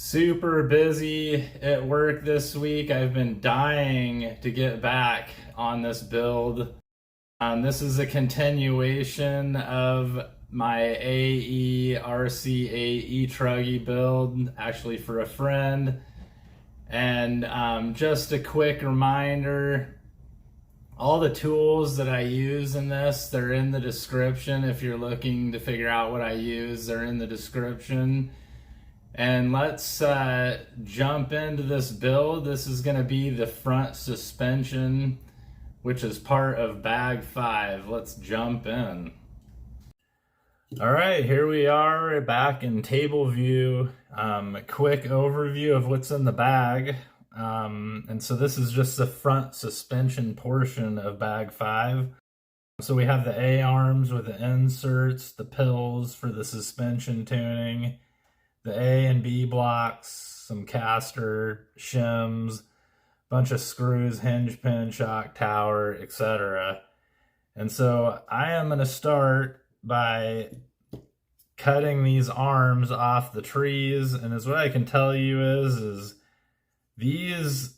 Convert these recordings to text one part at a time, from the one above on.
Super busy at work this week. I've been dying to get back on this build. This is a continuation of my AE RC8 E-Truggy build, actually for a friend. And just a quick reminder, all the tools that I use in this, they're in the description. If you're looking to figure out what I use, they're in the description. And let's jump into this build. This is going to be the front suspension, which is part of bag 5. Let's jump in. All right, here we are back in table view. A quick overview of what's in the bag. And so this is just the front suspension portion of bag 5. So we have the A-arms with the inserts, the pills for the suspension tuning, the A and B blocks, some caster, shims, bunch of screws, hinge pin, shock tower, etc. And so I am going to start by cutting these arms off the trees. And as what I can tell you is these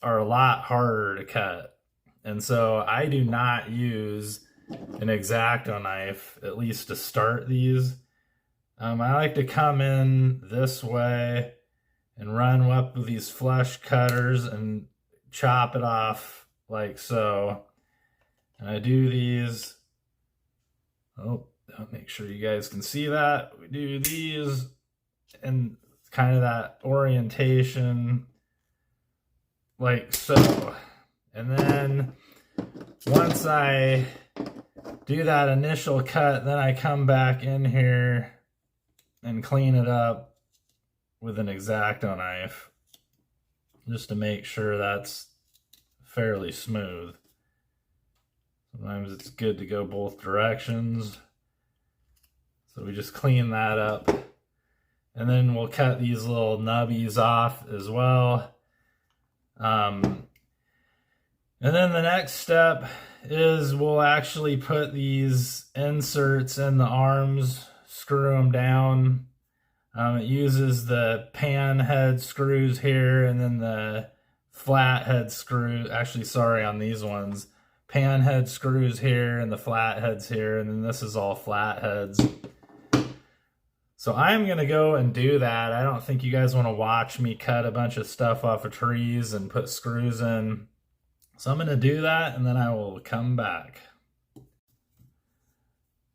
are a lot harder to cut. And so I do not use an X-acto knife, at least to start these. I like to come in this way and run up with these flush cutters and chop it off like so. And I do these. Oh, I'll make sure you guys can see that. We do these and kind of that orientation like so. And then once I do that initial cut, then I come back in here and clean it up with an X-acto knife just to make sure that's fairly smooth. Sometimes it's good to go both directions. So we just clean that up. And then we'll cut these little nubbies off as well. And then the next step is we'll actually put these inserts in the arms, screw them down. It uses the pan head screws here and then the flat head screw, actually sorry on these ones, pan head screws here and the flat heads here, and then this is all flat heads. So I'm going to go and do that. I don't think you guys want to watch me cut a bunch of stuff off of trees and put screws in. So I'm going to do that and then I will come back.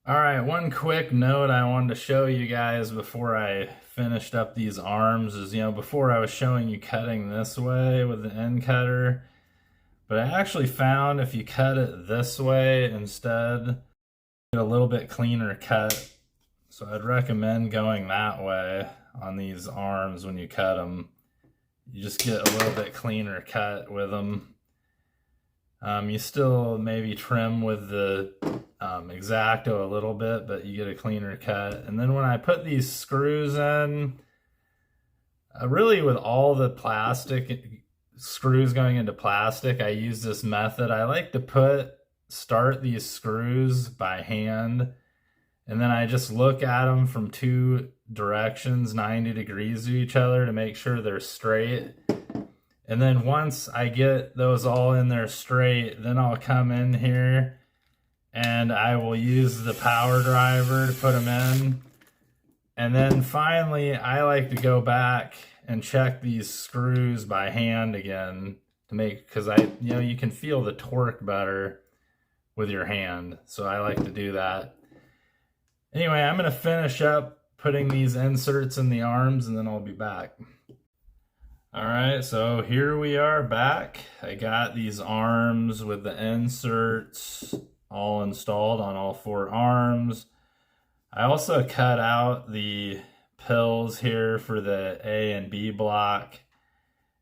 All right, one quick note I wanted to show you guys before I finished up these arms is, before I was showing you cutting this way with the end cutter, but I actually found if you cut it this way instead, you get a little bit cleaner cut. So I'd recommend going that way on these arms when you cut them. You just get a little bit cleaner cut with them. You still maybe trim with the X-acto a little bit, but you get a cleaner cut. And then when I put these screws in, really with all the plastic screws going into plastic, I use this method. I like to start these screws by hand, and then I just look at them from two directions, 90 degrees to each other to make sure they're straight. And then once I get those all in there straight, then I'll come in here and I will use the power driver to put them in. And then finally, I like to go back and check these screws by hand again to make, because you can feel the torque better with your hand. So I like to do that. Anyway, I'm going to finish up putting these inserts in the arms and then I'll be back. All right, so here we are back. I got these arms with the inserts all installed on all 4 arms. I also cut out the pills here for the A and B block,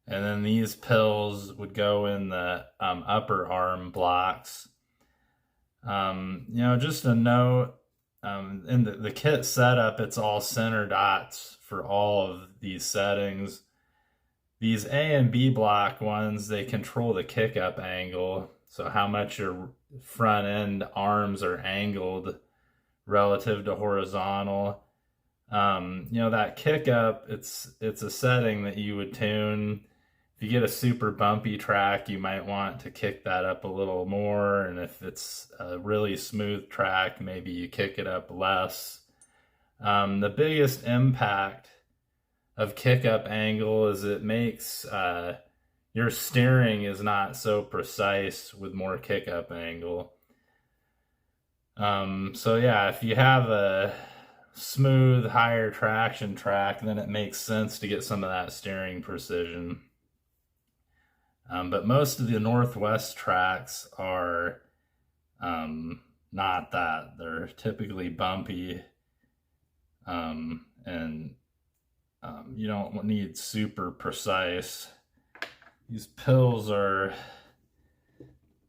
and then these pills would go in the upper arm blocks. Just a note, in the kit setup, it's all center dots for all of these settings. These A and B block ones, they control the kick up angle. So how much your front end arms are angled relative to horizontal. You know, that kick up, it's a setting that you would tune. If you get a super bumpy track, you might want to kick that up a little more, and if it's a really smooth track, maybe you kick it up less. The biggest impact of kick up angle is it makes your steering is not so precise with more kick up angle. So yeah, if you have a smooth, higher traction track, then it makes sense to get some of that steering precision. But most of the Northwest tracks are not that. They're typically bumpy, and you don't need super precise. These pills are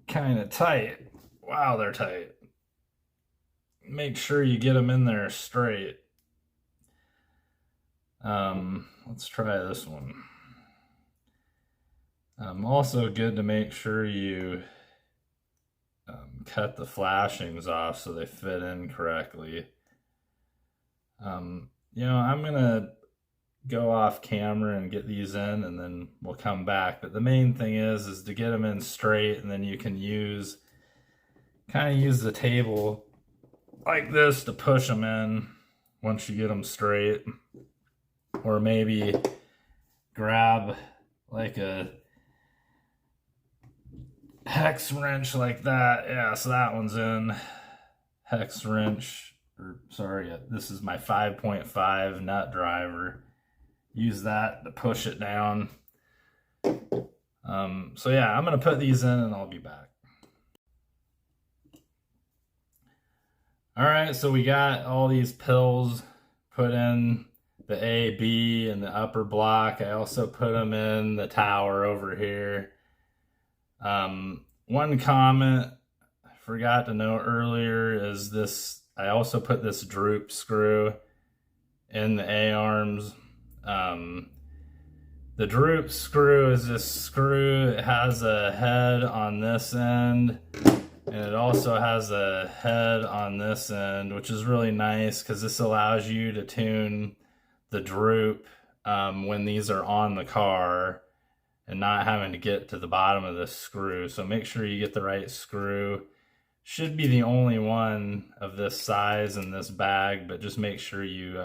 kind of tight. Wow, they're tight. Make sure you get them in there straight. Let's try this one. Also good to make sure you cut the flashings off so they fit in correctly. You know, I'm gonna go off camera and get these in, and then we'll come back. But the main thing is to get them in straight, and then you can kind of use the table like this to push them in once you get them straight. Or maybe grab like a hex wrench like that. Yeah, so that one's in. Hex wrench, or sorry, this is my 5.5 nut driver. Use that to push it down. So yeah, I'm gonna put these in and I'll be back. All right, so we got all these pills put in the A, B, and the upper block. I also put them in the tower over here. One comment I forgot to note earlier is this, I also put this droop screw in the A-arms. The droop screw is this screw. It has a head on this end, and it also has a head on this end, which is really nice because this allows you to tune the droop when these are on the car and not having to get to the bottom of this screw. So make sure you get the right screw. Should be the only one of this size in this bag, but just make sure you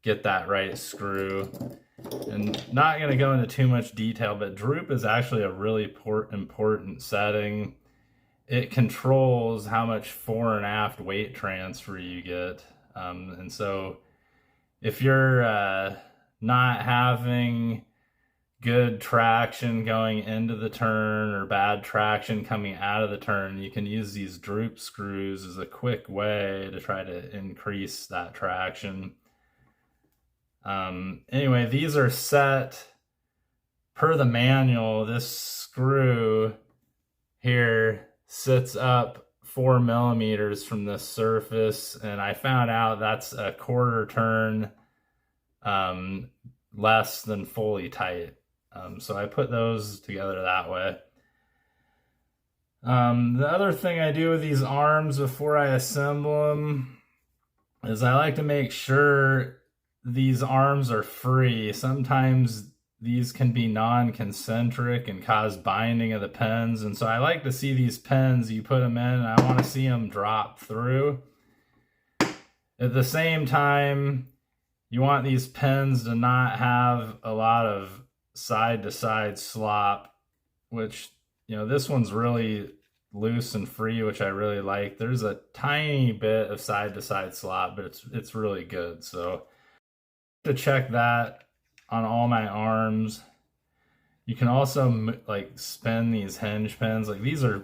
get that right screw. And not going to go into too much detail, but droop is actually a really important setting. It controls how much fore and aft weight transfer you get. And so if you're not having good traction going into the turn or bad traction coming out of the turn, you can use these droop screws as a quick way to try to increase that traction. Anyway, these are set per the manual. This screw here sits up 4 millimeters from the surface, and I found out that's a quarter turn less than fully tight. So I put those together that way. The other thing I do with these arms before I assemble them is I like to make sure these arms are free. Sometimes these can be non-concentric and cause binding of the pins, and so I like to see these pins, you put them in and I want to see them drop through. At the same time, you want these pins to not have a lot of side-to-side slop, which, you know, this one's really loose and free, which I really like. There's a tiny bit of side-to-side slop, but it's really good. So to check that on all my arms. You can also like spin these hinge pins. Like these are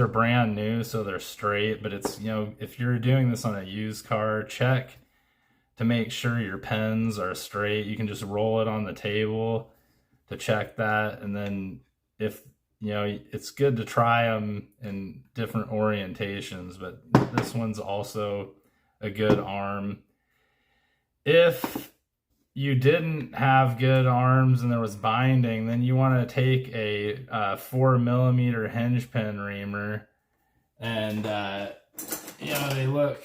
brand new, so they're straight, but it's, you know, if you're doing this on a used car, check to make sure your pins are straight. You can just roll it on the table to check that, and then if, you know, it's good to try them in different orientations, but this one's also a good arm. If you didn't have good arms and there was binding, then you want to take a 4 millimeter hinge pin reamer, and you know, they look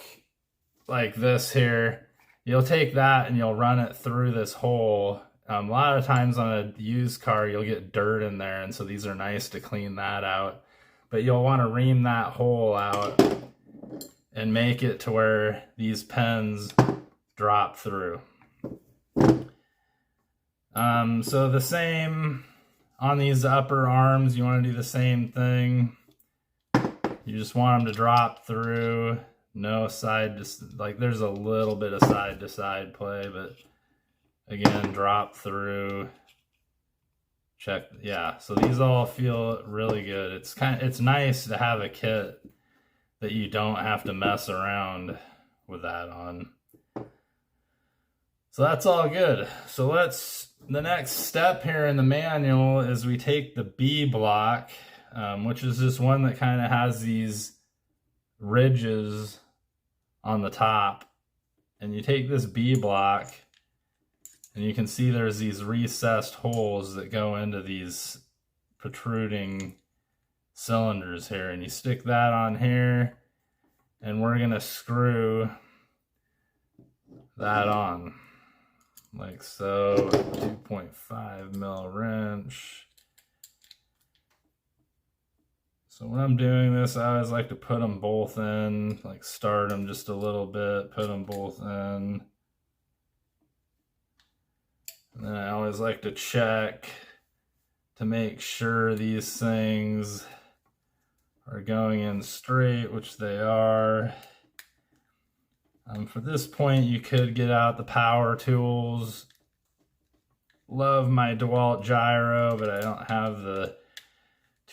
like this here, you'll take that and you'll run it through this hole. A lot of times on a used car, you'll get dirt in there, and so these are nice to clean that out. But you'll want to ream that hole out and make it to where these pins drop through. So the same on these upper arms, you want to do the same thing. You just want them to drop through. No side to, like there's a little bit of side to side play, but again, drop through. Check, yeah. So these all feel really good. It's nice to have a kit that you don't have to mess around with that on. So that's all good. So the next step here in the manual is we take the B block, which is this one that kind of has these ridges on the top, and you take this B block and you can see there's these recessed holes that go into these protruding cylinders here, and you stick that on here, and we're gonna screw that on like so, 2.5 mil wrench. So when I'm doing this, I always like to put them both in, like start them just a little bit, put them both in. And then I always like to check to make sure these things are going in straight, which they are. For this point, you could get out the power tools. Love my DeWalt gyro, but I don't have the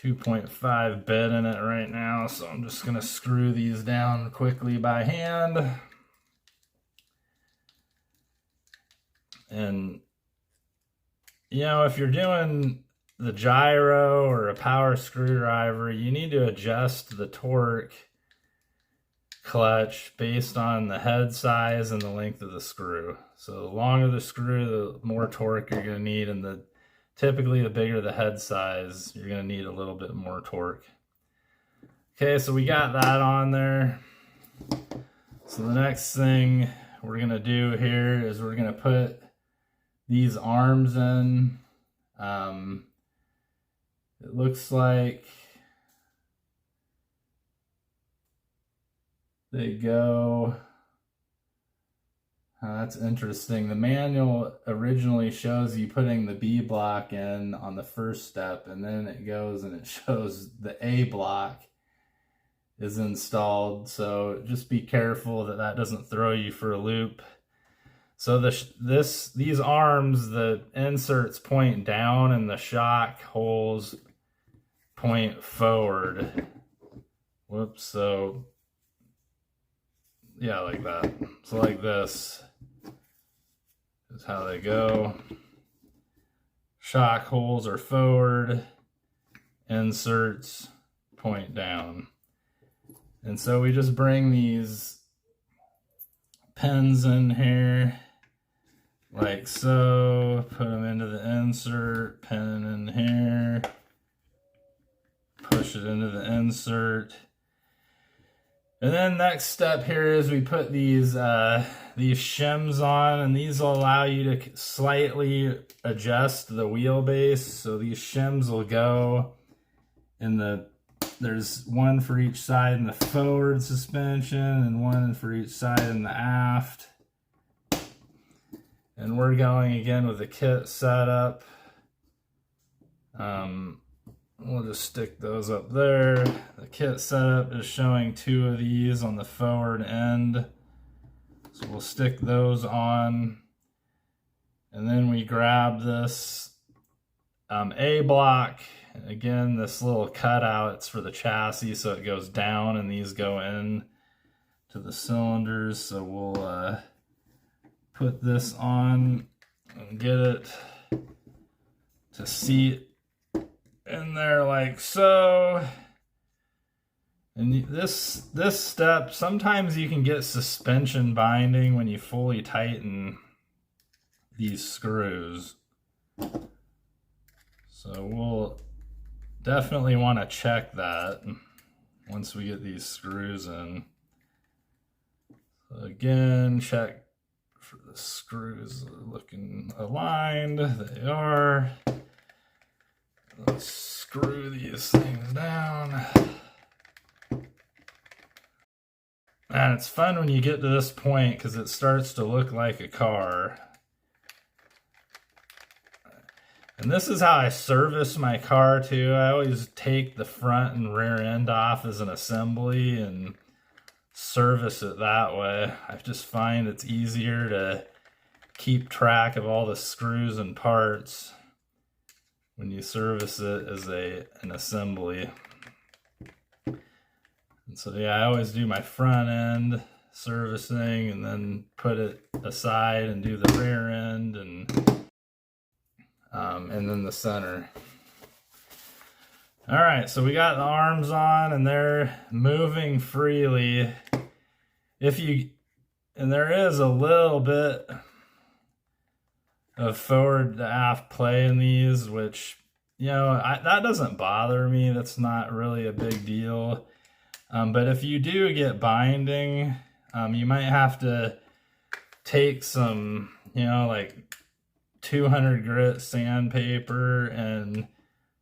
2.5 bit in it right now, so I'm just gonna screw these down quickly by hand. And you know, if you're doing the gyro or a power screwdriver, you need to adjust the torque clutch based on the head size and the length of the screw. So the longer the screw, the more torque you're going to need, and typically the bigger the head size, you're going to need a little bit more torque. Okay, so we got that on there. So the next thing we're going to do here is we're going to put these arms in. It looks like they go, that's interesting. The manual originally shows you putting the B block in on the first step, and then it goes and it shows the A block is installed. So just be careful that that doesn't throw you for a loop. So these arms, the inserts point down and the shock holes point forward. Whoops, so yeah, like that. So like this is how they go. Shock holes are forward, inserts point down. And so we just bring these pins in here like so, put them into the insert, pin in here, push it into the insert. And then next step here is we put these shims on, and these will allow you to slightly adjust the wheelbase. So these shims will go in there's one for each side in the forward suspension and one for each side in the aft. And we're going again with the kit setup. We'll just stick those up there. The kit setup is showing 2 of these on the forward end. So we'll stick those on. And then we grab this A block. Again, this little cutout, it's for the chassis, so it goes down and these go in to the cylinders. So we'll put this on and get it to seat in there like so. And this step, sometimes you can get suspension binding when you fully tighten these screws. So we'll definitely want to check that once we get these screws in. So again, check for the screws looking aligned. They are. Let's screw these things down. And it's fun when you get to this point because it starts to look like a car. And this is how I service my car too. I always take the front and rear end off as an assembly and service it that way. I just find it's easier to keep track of all the screws and parts when you service it as an assembly. And so yeah, I always do my front end servicing and then put it aside and do the rear end and then the center. All right, so we got the arms on and they're moving freely. And there is a little bit of forward to aft play in these, which, you know, that doesn't bother me. That's not really a big deal. But if you do get binding, you might have to take some, you know, like 200 grit sandpaper and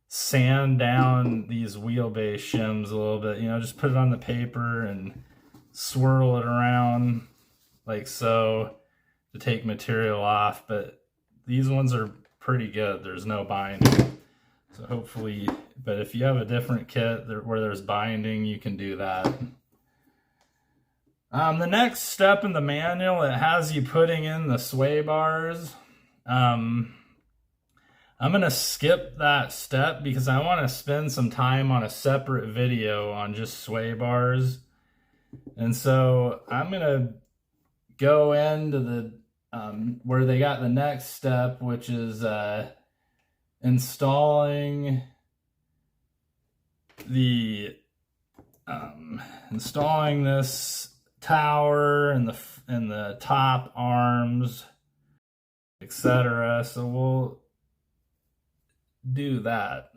sand down these wheelbase shims a little bit. You know, just put it on the paper and swirl it around like so to take material off. But these ones are pretty good. There's no binding. So hopefully, but if you have a different kit where there's binding, you can do that. The next step in the manual, it has you putting in the sway bars. I'm going to skip that step because I want to spend some time on a separate video on just sway bars. And so I'm going to go into the where they got the next step, which is installing this tower and the top arms, etc. So we'll do that.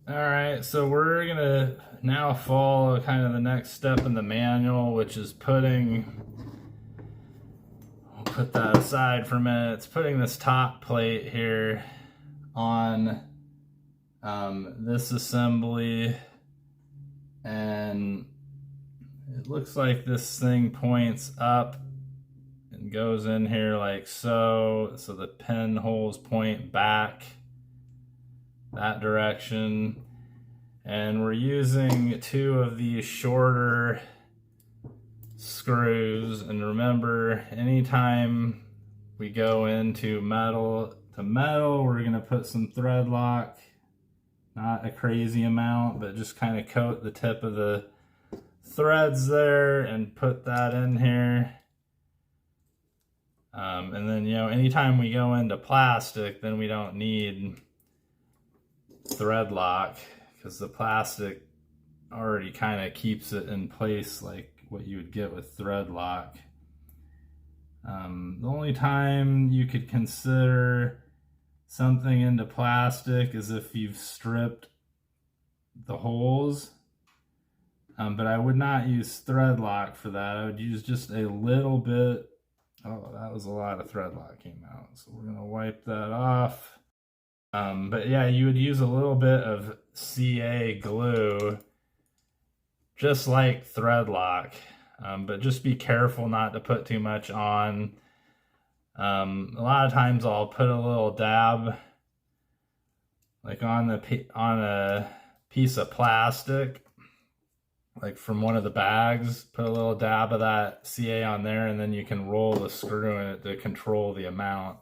All right, so we're gonna now follow kind of the next step in the manual, which is putting, I'll put that aside for a minute. It's putting this top plate here on this assembly, and it looks like this thing points up and goes in here like so. So the pin holes point back that direction. And we're using 2 of these shorter screws. And remember, anytime we go into metal to metal, we're gonna put some thread lock, not a crazy amount, but just kind of coat the tip of the threads there and put that in here. And then, you know, anytime we go into plastic, then we don't need thread lock because the plastic already kind of keeps it in place like what you would get with thread lock. The only time you could consider something into plastic is if you've stripped the holes, but I would not use thread lock for that. I would use just a little bit. Oh, that was a lot of thread lock came out, so we're gonna wipe that off. But yeah, you would use a little bit of CA glue, just like thread lock, but just be careful not to put too much on. A lot of times I'll put a little dab, like on a piece of plastic, like from one of the bags, put a little dab of that CA on there, and then you can roll the screw in it to control the amount.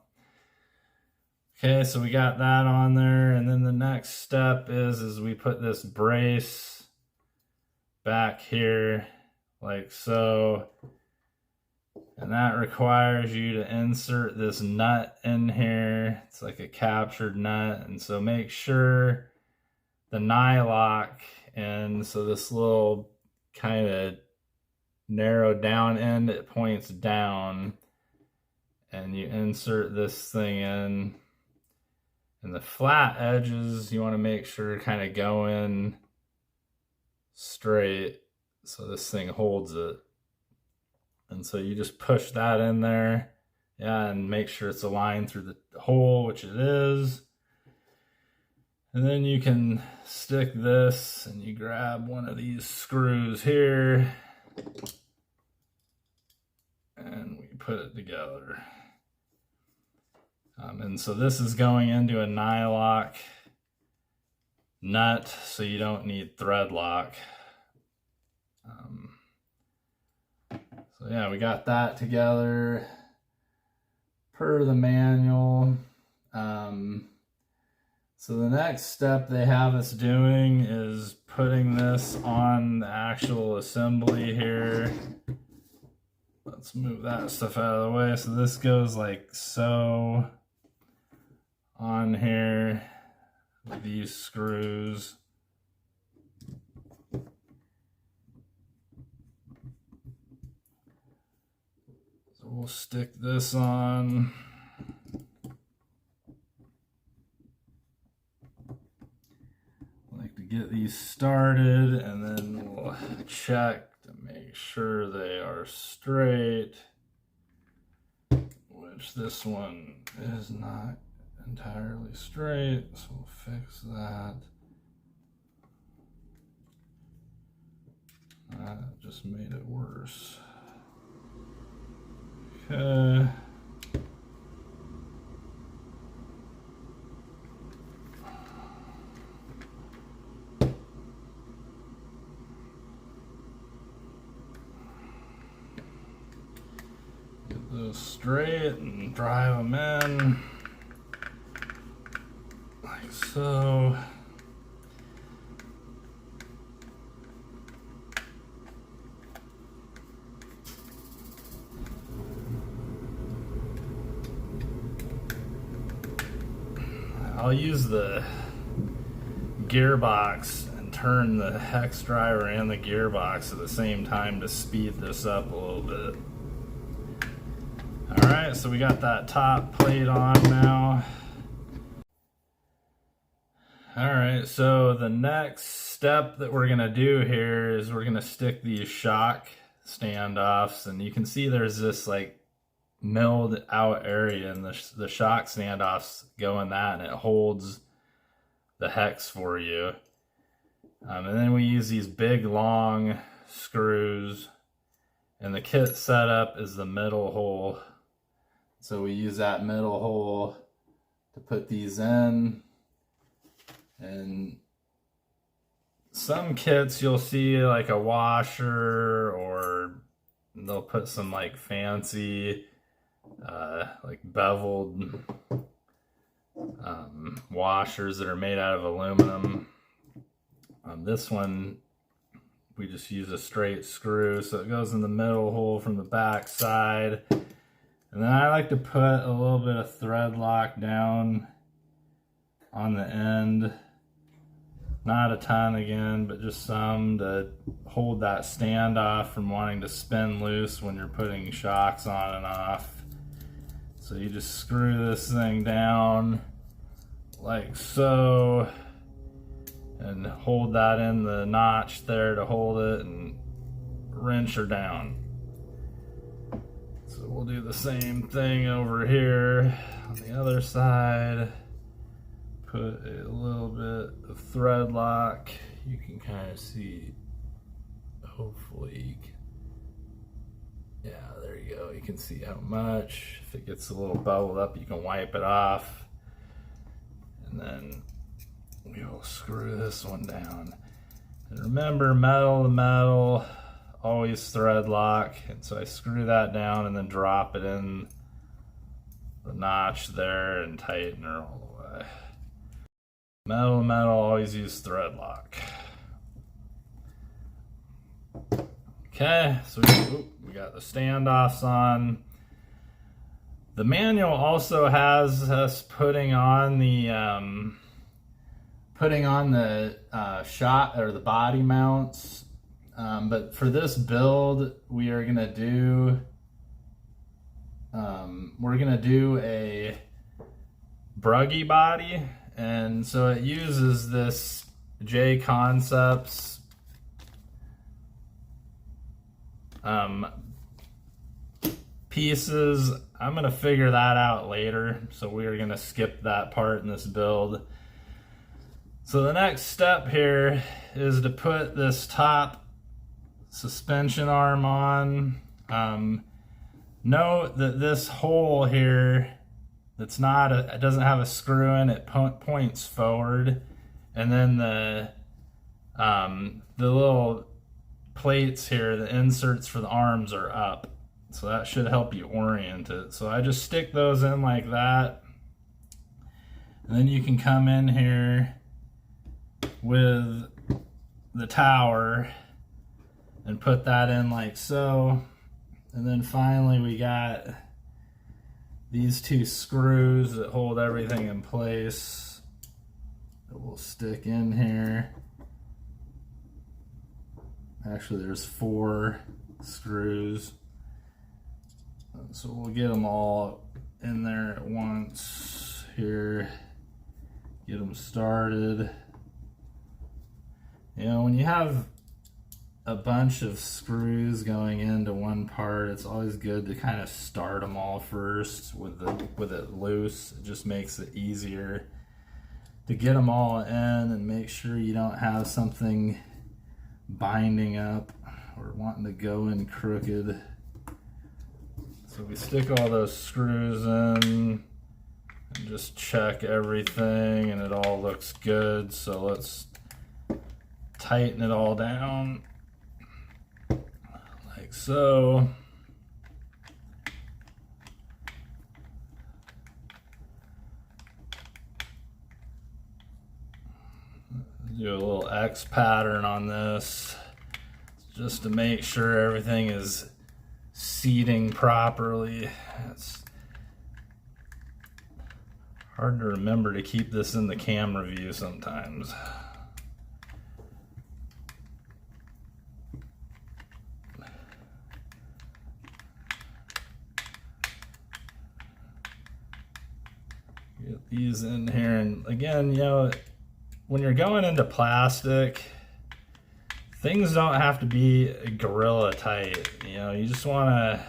Okay, so we got that on there, and then the next step is we put this brace back here, like so, and that requires you to insert this nut in here. It's like a captured nut, and so make sure the nylock, and so this little kind of narrowed down end, it points down, and you insert this thing in. And the flat edges, you want to make sure kind of go in straight so this thing holds it. And so you just push that in there, yeah, and make sure it's aligned through the hole, which it is. And then you can stick this, and you grab one of these screws here, and we put it together. And so this is going into a nylock nut, so you don't need thread lock. So yeah, we got that together per the manual. So the next step they have us doing is putting this on the actual assembly here. Let's move that stuff out of the way. So this goes like so on here with these screws. So we'll stick this on. I like to get these started, and then we'll check to make sure they are straight, which this one is not entirely straight, so we'll fix that. That just made it worse. Okay. Get those straight and drive them in. Like so. I'll use the gearbox and turn the hex driver and the gearbox at the same time to speed this up a little bit. Alright, so we got that top plate on now. Alright, so the next step that we're going to do here is we're going to stick these shock standoffs, and you can see there's this like milled out area, and the shock standoffs go in that, and it holds the hex for you. And then we use these big long screws, and the kit setup is the middle hole. So we use that middle hole to put these in. And some kits you'll see like a washer, or they'll put some like fancy like beveled washers that are made out of aluminum. This one we just use a straight screw, so it goes in the middle hole from the back side. And then I like to put a little bit of thread lock down on the end. Not a ton again, but just some to hold that standoff from wanting to spin loose when you're putting shocks on and off. So you just screw this thing down like so, and hold that in the notch there to hold it, and wrench her down. So we'll do the same thing over here on the other side. Put a little bit of thread lock. You can kind of see, hopefully you can, yeah, there you go. You can see how much. If it gets a little bubbled up, you can wipe it off. And then we'll screw this one down. And remember, metal to metal, always thread lock. And so I screw that down and then drop it in the notch there and tighten her all the way. Metal to metal, always use thread lock. Okay, so we got the standoffs on. The manual also has us putting on the shot or the body mounts, but for this build we are gonna do a bruggy body, and so it uses this J Concepts pieces. I'm gonna figure that out later, so we're gonna skip that part in this build. So the next step here is to put this top suspension arm on. Note that this hole here, it doesn't have a screw in it, points forward, and then the little plates here, the inserts for the arms, are up. So that should help you orient it. So I just stick those in like that. And then you can come in here with the tower and put that in like so. And then finally we got these two screws that hold everything in place that will stick in here. Actually, there's 4 screws. So we'll get them all in there at once here. Get them started. You know, when you have a bunch of screws going into one part, it's always good to kind of start them all first with it loose. It just makes it easier to get them all in and make sure you don't have something binding up or wanting to go in crooked. So we stick all those screws in and just check everything, and it all looks good. So let's tighten it all down like so. Do a little X pattern on this just to make sure everything is seating properly. It's hard to remember to keep this in the camera view sometimes. Get these in here, and again, you know, when you're going into plastic, things don't have to be gorilla tight. You know, you just want to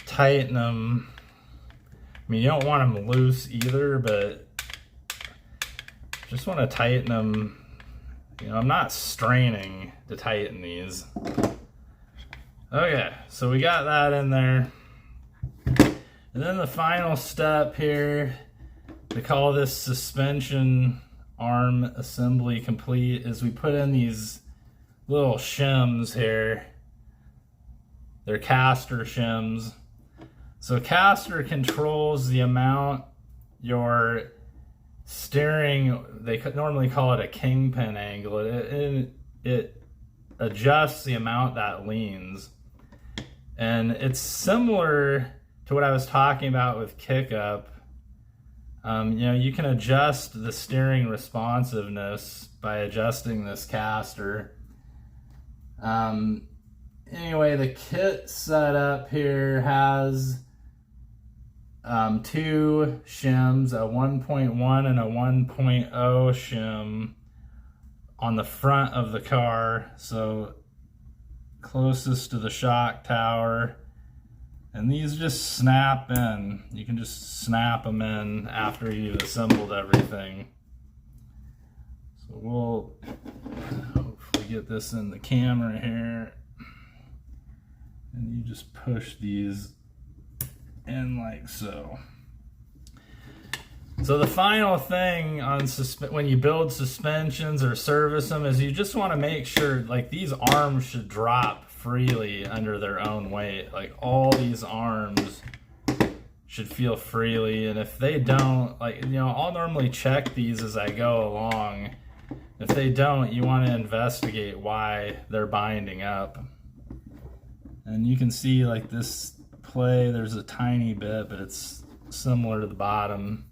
tighten them. I mean, you don't want them loose either, but just want to tighten them. You know, I'm not straining to tighten these. Okay, so we got that in there. And then the final step here, to call this suspension arm assembly complete, is we put in these little shims here. They're caster shims. So caster controls the amount your steering, they normally call it a kingpin angle. It adjusts the amount that leans. And it's similar to what I was talking about with kick up. You know, you can adjust the steering responsiveness by adjusting this caster. Anyway, the kit setup here has 2 shims, a 1.1 and a 1.0 shim on the front of the car, so closest to the shock tower. And these just snap in. You can just snap them in after you've assembled everything. So we'll hopefully get this in the camera here. And you just push these in like so. So the final thing on when you build suspensions or service them is you just want to make sure, like, these arms should drop freely under their own weight. Like, all these arms should feel freely, and if they don't, like, you know, I'll normally check these as I go along. If they don't, you want to investigate why they're binding up. And you can see, like, this play, there's a tiny bit, but it's similar to the bottom.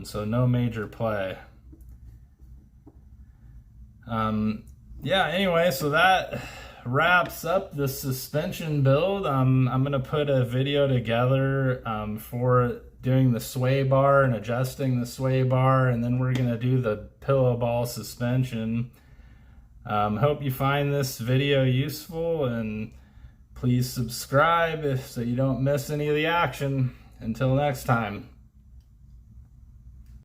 So no major play. Yeah, anyway, so that wraps up the suspension build. I'm gonna put a video together for doing the sway bar and adjusting the sway bar, and then we're gonna do the pillow ball suspension. Hope you find this video useful, and please subscribe so you don't miss any of the action. Until next time.